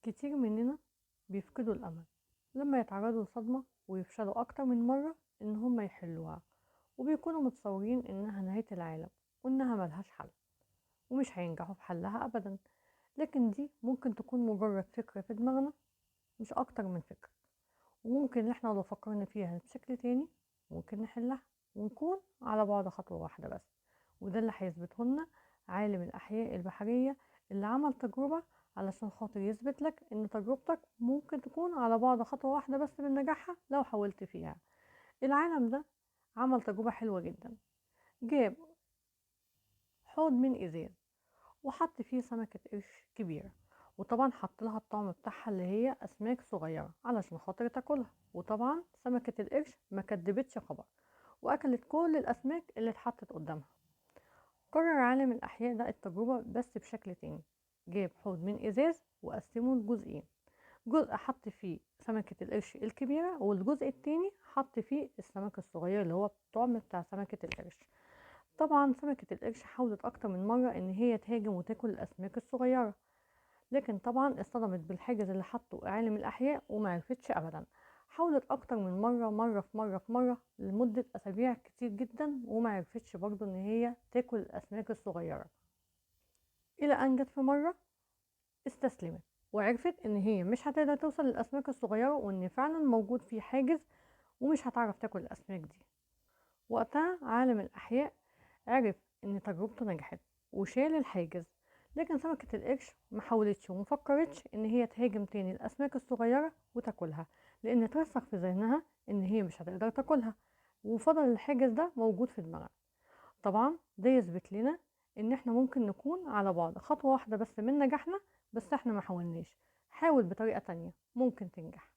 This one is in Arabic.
كتير مننا بيفقدوا الأمل لما يتعرضوا لصدمة ويفشلوا أكتر من مرة إن هم يحلوها، وبيكونوا متصورين إنها نهاية العالم وإنها ملهاش حل ومش هينجحوا في حلها أبدا. لكن دي ممكن تكون مجرد فكرة في دماغنا، مش أكتر من فكرة. وممكن إحنا لو فكرنا فيها بشكل تاني ممكن نحلها ونكون على بعد خطوة واحدة بس. وده اللي هيثبته لنا عالم الأحياء البحرية اللي عمل تجربة علشان خاطر يثبت لك إن تجربتك ممكن تكون على بعد خطوة واحدة بس من نجاحها لو حاولت فيها. العالم ده عمل تجربة حلوة جدا. جاب حوض من إزاز وحط فيه سمكة قرش كبيرة، وطبعا حط لها الطعم بتاعها اللي هي أسماك صغيرة علشان خاطر تاكلها. وطبعا سمكة القرش ما كدبتش خبر وأكلت كل الأسماك اللي اتحطت قدامها. قرر عالم الأحياء ده التجربة بس بشكل تاني. جاب حوض من إزاز وقسمه لجزئين، جزء حط فيه سمكة القرش الكبيرة والجزء التاني حط فيه السمك الصغير اللي هو الطعم بتاع سمكة القرش. طبعا سمكة القرش حاولت أكتر من مرة إن هي تهاجم وتاكل الأسماك الصغيرة، لكن طبعا اصطدمت بالحاجز اللي حطه عالم الأحياء ومعرفتش أبدا. حاولت أكتر من مرة، مرة لمدة أسابيع كتير جدا، ومعرفتش برضه إن هي تاكل الأسماك الصغيرة، إلى أن جت في مرة استسلمت وعرفت إن هي مش هتقدر توصل للأسماك الصغيرة وإن فعلا موجود في حاجز ومش هتعرف تاكل الأسماك دي. وقتها عالم الأحياء عرف إن تجربته نجحت وشال الحاجز. لكن سمكة القرش محاولتش ومفكرتش إن هي تهاجم تاني الأسماك الصغيرة وتاكلها، لأن ترسخ في ذهنها إن هي مش هتقدر تاكلها، وفضل الحاجز ده موجود في دماغها. طبعا ده يثبت لنا إن احنا ممكن نكون على بعد خطوة واحدة بس من نجاحنا، بس احنا ما حاولناش. حاول بطريقة تانية ممكن تنجح.